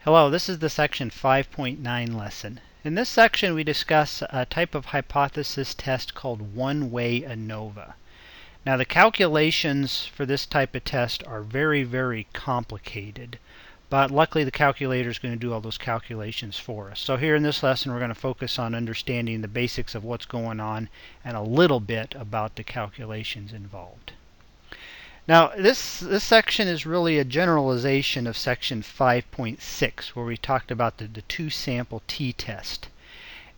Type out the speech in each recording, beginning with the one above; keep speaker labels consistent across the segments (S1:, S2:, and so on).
S1: Hello, this is the section 5.9 lesson. In this section we discuss a type of hypothesis test called one-way ANOVA. Now the calculations for this type of test are very complicated, but luckily the calculator is going to do all those calculations for us. So here in this lesson we're going to focus on understanding the basics of what's going on and a little bit about the calculations involved. Now, this section is really a generalization of section 5.6, where we talked about the two-sample t-test.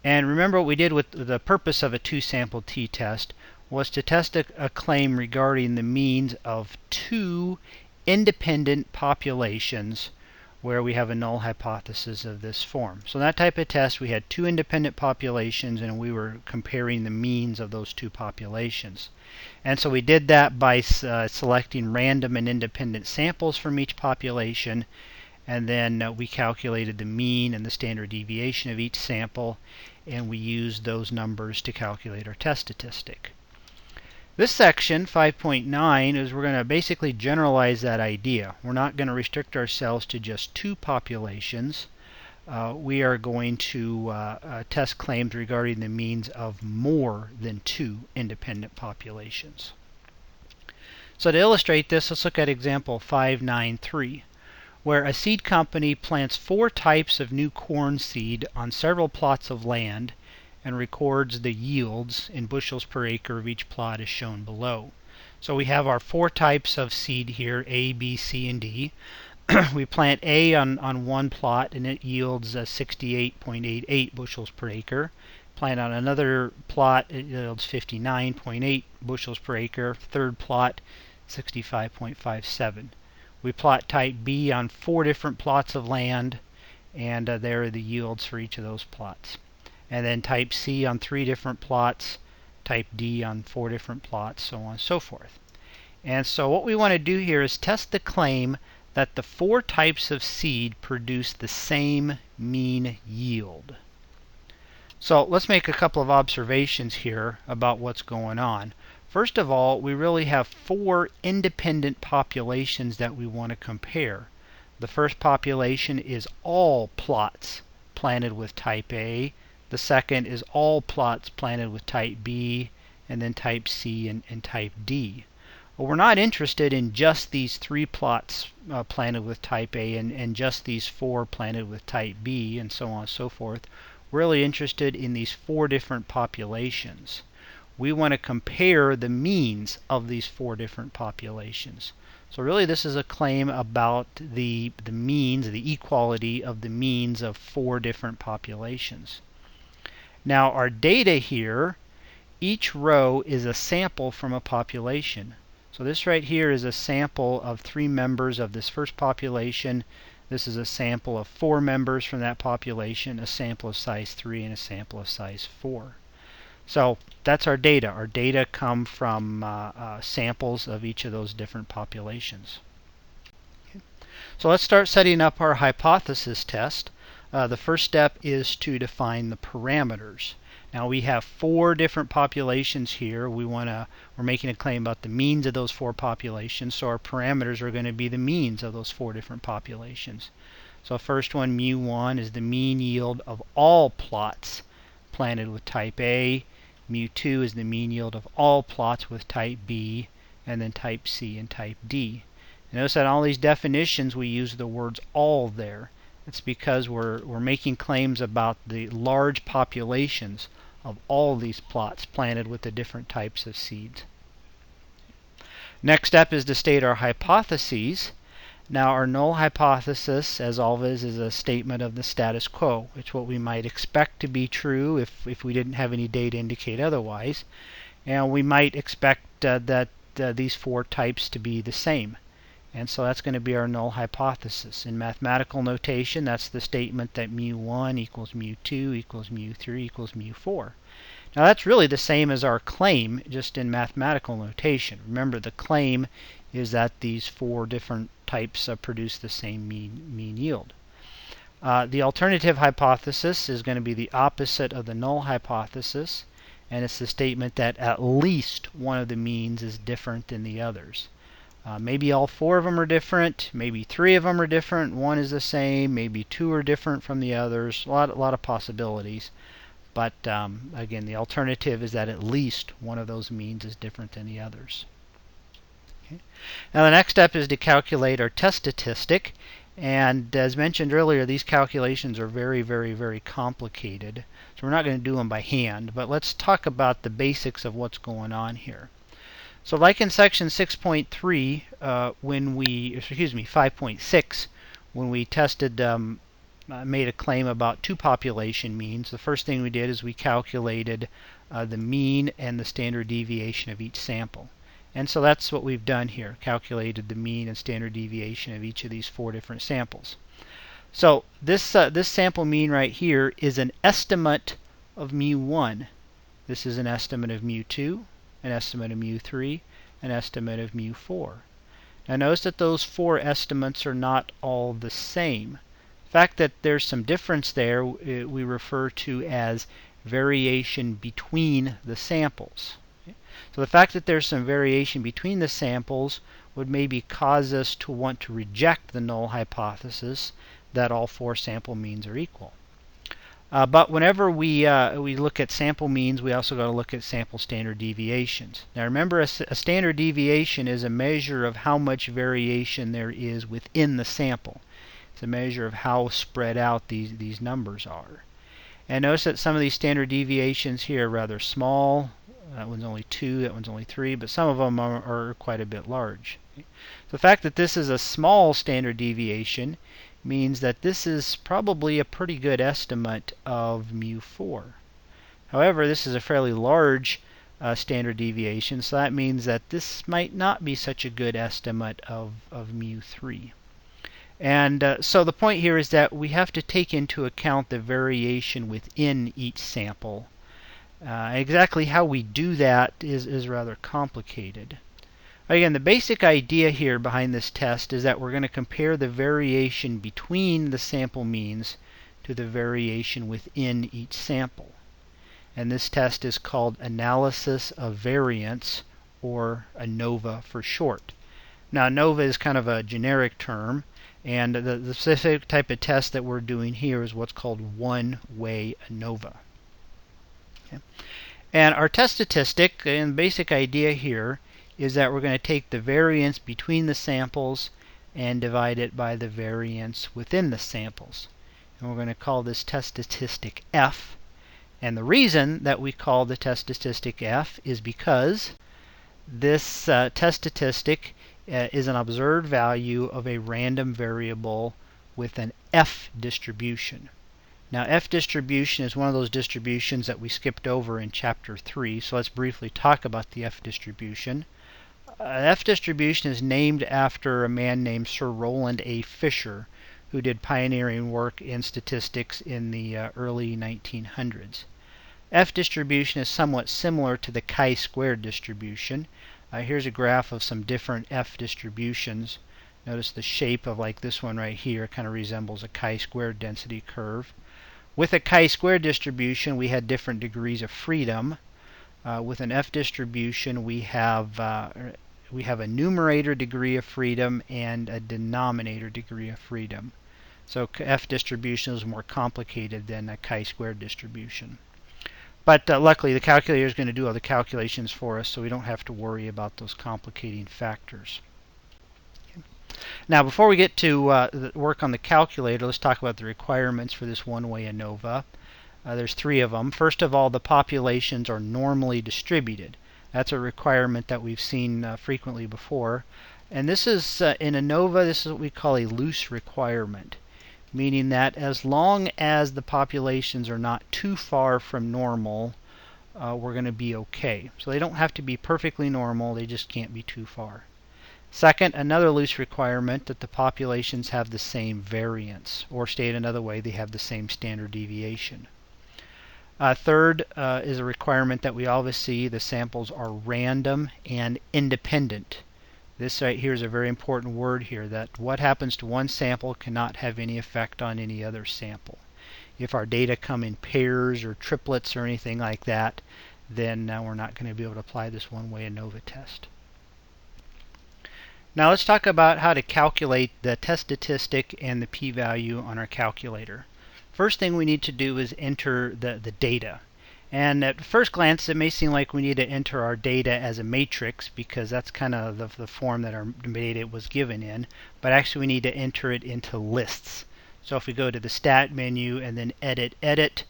S1: And remember what we did with the purpose of a two-sample t-test was to test a claim regarding the means of two independent populations where we have a null hypothesis of this form. So in that type of test we had two independent populations and we were comparing the means of those two populations. And so we did that by selecting random and independent samples from each population, and then we calculated the mean and the standard deviation of each sample, and we used those numbers to calculate our test statistic. This section, 5.9, is we're going to basically generalize that idea. We're not going to restrict ourselves to just two populations. We are going to test claims regarding the means of more than two independent populations. So to illustrate this, let's look at example 593, where a seed company plants 4 types of new corn seed on several plots of land and records the yields in bushels per acre of each plot as shown below. So we have our 4 types of seed here, A, B, C, and D. We plant A on one plot and it yields 68.88 bushels per acre. Plant on another plot, it yields 59.8 bushels per acre. Third plot, 65.57. We plot type B on 4 different plots of land, and there are the yields for each of those plots. And then type C on 3 different plots, type D on 4 different plots, so on and so forth. And so what we want to do here is test the claim that the 4 types of seed produce the same mean yield. So let's make a couple of observations here about what's going on. First of all, we really have 4 independent populations that we want to compare. The first population is all plots planted with type A. The second is all plots planted with type B, and then type C and type D. Well, we're not interested in just these 3 plots planted with type A and just these 4 planted with type B, and so on and so forth. We're really interested in these 4 different populations. We want to compare the means of these 4 different populations. So really this is a claim about the means, the equality of the means of 4 different populations. Now our data here, each row is a sample from a population. So this right here is a sample of 3 members of this first population. This is a sample of 4 members from that population, a sample of size 3 and a sample of size 4. So that's our data. Our data come from samples of each of those different populations. Okay. So let's start setting up our hypothesis test. The first step is to define the parameters. Now we have 4 different populations here. We're making a claim about the means of those 4 populations, so our parameters are going to be the means of those 4 different populations. So first one, mu1, is the mean yield of all plots planted with type A. Mu2 is the mean yield of all plots with type B, and then type C and type D. Notice that in all these definitions we use the words all there. It's because we're making claims about the large populations of all these plots planted with the different types of seeds. Next step is to state our hypotheses. Now our null hypothesis, as always, is a statement of the status quo. It's what we might expect to be true if we didn't have any data indicate otherwise. And we might expect that these 4 types to be the same. And so that's going to be our null hypothesis. In mathematical notation, that's the statement that mu1 equals mu2 equals mu3 equals mu4. Now that's really the same as our claim, just in mathematical notation. Remember, the claim is that these 4 different types produce the same mean yield. The alternative hypothesis is going to be the opposite of the null hypothesis, and it's the statement that at least one of the means is different than the others. Maybe all 4 of them are different, maybe 3 of them are different, 1 is the same, maybe 2 are different from the others. A lot of possibilities. But again, the alternative is that at least one of those means is different than the others. Okay. Now the next step is to calculate our test statistic. And as mentioned earlier, these calculations are very, very, very complicated. So we're not going to do them by hand, but let's talk about the basics of what's going on here. So like in section 6.3, 5.6, when we tested, made a claim about 2 population means, the first thing we did is we calculated the mean and the standard deviation of each sample. And so that's what we've done here, calculated the mean and standard deviation of each of these 4 different samples. So this sample mean right here is an estimate of mu1. This is an estimate of mu2, an estimate of mu3, an estimate of mu4. Now notice that those 4 estimates are not all the same. The fact that there's some difference there we refer to as variation between the samples. So the fact that there's some variation between the samples would maybe cause us to want to reject the null hypothesis that all 4 sample means are equal. But whenever we look at sample means, we also got to look at sample standard deviations. Now remember, a standard deviation is a measure of how much variation there is within the sample. It's a measure of how spread out these numbers are. And notice that some of these standard deviations here are rather small. That one's only 2, that one's only 3, but some of them are quite a bit large. So the fact that this is a small standard deviation means that this is probably a pretty good estimate of mu4. However, this is a fairly large standard deviation, so that means that this might not be such a good estimate of mu3. And so the point here is that we have to take into account the variation within each sample. Exactly how we do that is rather complicated. Again, the basic idea here behind this test is that we're going to compare the variation between the sample means to the variation within each sample. And this test is called analysis of variance, or ANOVA for short. Now, ANOVA is kind of a generic term, and the specific type of test that we're doing here is what's called one-way ANOVA. Okay. And our test statistic, and the basic idea here, is that we're going to take the variance between the samples and divide it by the variance within the samples. And we're going to call this test statistic F. And the reason that we call the test statistic F is because this test statistic is an observed value of a random variable with an F distribution. Now, F distribution is one of those distributions that we skipped over in Chapter 3, so let's briefly talk about the F distribution. F distribution is named after a man named Sir Roland A. Fisher, who did pioneering work in statistics in the early 1900s. F distribution is somewhat similar to the chi-squared distribution. Here's a graph of some different F distributions. Notice the shape of like this one right here kind of resembles a chi-squared density curve. With a chi-squared distribution, we had different degrees of freedom. With an F distribution, we have a numerator degree of freedom and a denominator degree of freedom. So F distribution is more complicated than a chi-squared distribution. But luckily, the calculator is going to do all the calculations for us, so we don't have to worry about those complicating factors. Now, before we get to work on the calculator, let's talk about the requirements for this one-way ANOVA. There's 3 of them. First of all, the populations are normally distributed. That's a requirement that we've seen frequently before. And this is, in ANOVA, this is what we call a loose requirement, meaning that as long as the populations are not too far from normal, we're going to be okay. So they don't have to be perfectly normal, they just can't be too far. Second, another loose requirement that the populations have the same variance, or stated another way, they have the same standard deviation. Third is a requirement that we always see the samples are random and independent. This right here is a very important word here, that what happens to one sample cannot have any effect on any other sample. If our data come in pairs or triplets or anything like that, then we're not going to be able to apply this one-way ANOVA test. Now let's talk about how to calculate the test statistic and the p-value on our calculator. First thing we need to do is enter the data. And at first glance, it may seem like we need to enter our data as a matrix because that's kind of the form that our data was given in. But actually, we need to enter it into lists. So if we go to the Stat menu and then Edit,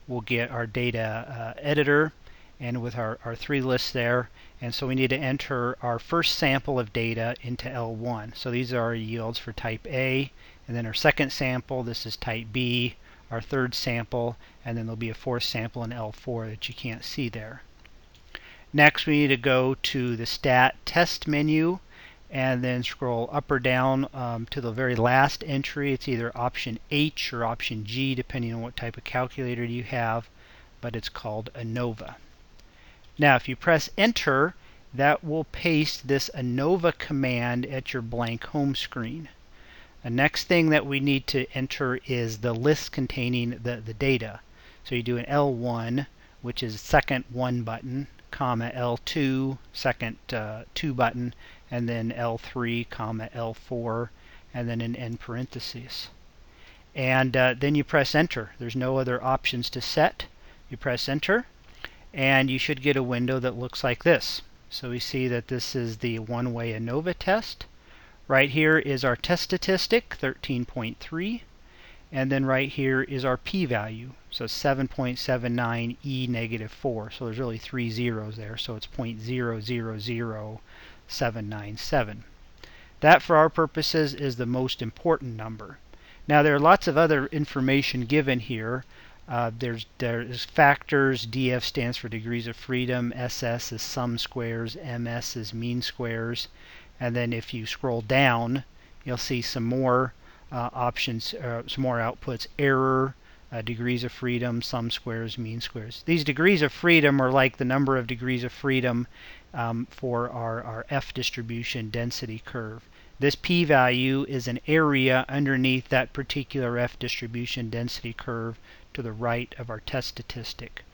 S1: we'll get our data editor and with our 3 lists there. And so we need to enter our first sample of data into L1. So these are our yields for type A. And then our second sample, this is type B. Our third sample, and then there'll be a fourth sample in L4 that you can't see there. Next, we need to go to the Stat Test menu and then scroll up or down to the very last entry. It's either option H or option G, depending on what type of calculator you have, but it's called ANOVA. Now, if you press Enter, that will paste this ANOVA command at your blank home screen. The next thing that we need to enter is the list containing the data. So you do an L1, which is second 1 button, comma L2, second 2 button, and then L3, comma L4, and then an end parentheses. And then you press Enter. There's no other options to set. You press Enter, and you should get a window that looks like this. So we see that this is the one-way ANOVA test. Right here is our test statistic, 13.3, and then right here is our p-value, so 7.79 e negative 4. So there's really 3 zeros there, so it's 0.000797. That, for our purposes, is the most important number. Now, there are lots of other information given here. There's factors. DF stands for degrees of freedom. SS is sum squares. MS is mean squares. And then if you scroll down, you'll see some more options, some more outputs. Error, degrees of freedom, sum squares, mean squares. These degrees of freedom are like the number of degrees of freedom for our F distribution density curve. This p-value is an area underneath that particular F distribution density curve to the right of our test statistic.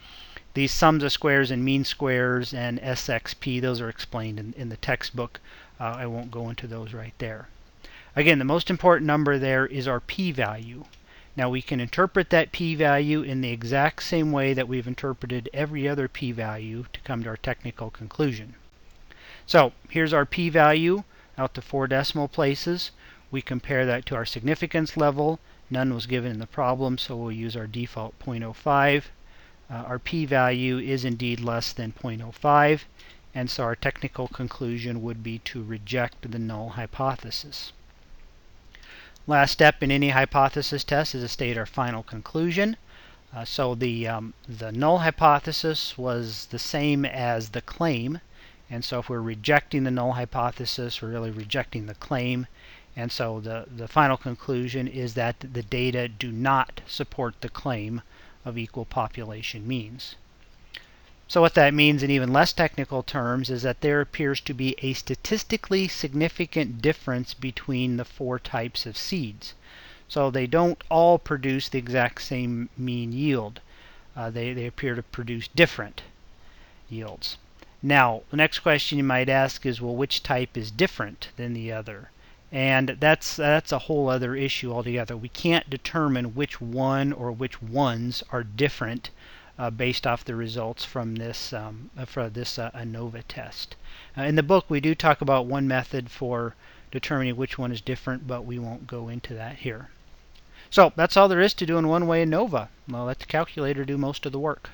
S1: These sums of squares and mean squares and SXP, those are explained in the textbook. I won't go into those right there. Again, the most important number there is our p-value. Now we can interpret that p-value in the exact same way that we've interpreted every other p-value to come to our technical conclusion. So here's our p-value out to 4 decimal places. We compare that to our significance level. None was given in the problem, so we'll use our default 0.05. Our p-value is indeed less than 0.05, and so our technical conclusion would be to reject the null hypothesis. Last step in any hypothesis test is to state our final conclusion. So the null hypothesis was the same as the claim, and so if we're rejecting the null hypothesis, we're really rejecting the claim. And so the final conclusion is that the data do not support the claim of equal population means. So what that means in even less technical terms is that there appears to be a statistically significant difference between the 4 types of seeds. So they don't all produce the exact same mean yield. They appear to produce different yields. Now, the next question you might ask is, well, which type is different than the other? And that's a whole other issue altogether. We can't determine which one or which ones are different based off the results from this ANOVA test. In the book, we do talk about one method for determining which one is different, but we won't go into that here. So that's all there is to doing one-way ANOVA. I'll let the calculator do most of the work.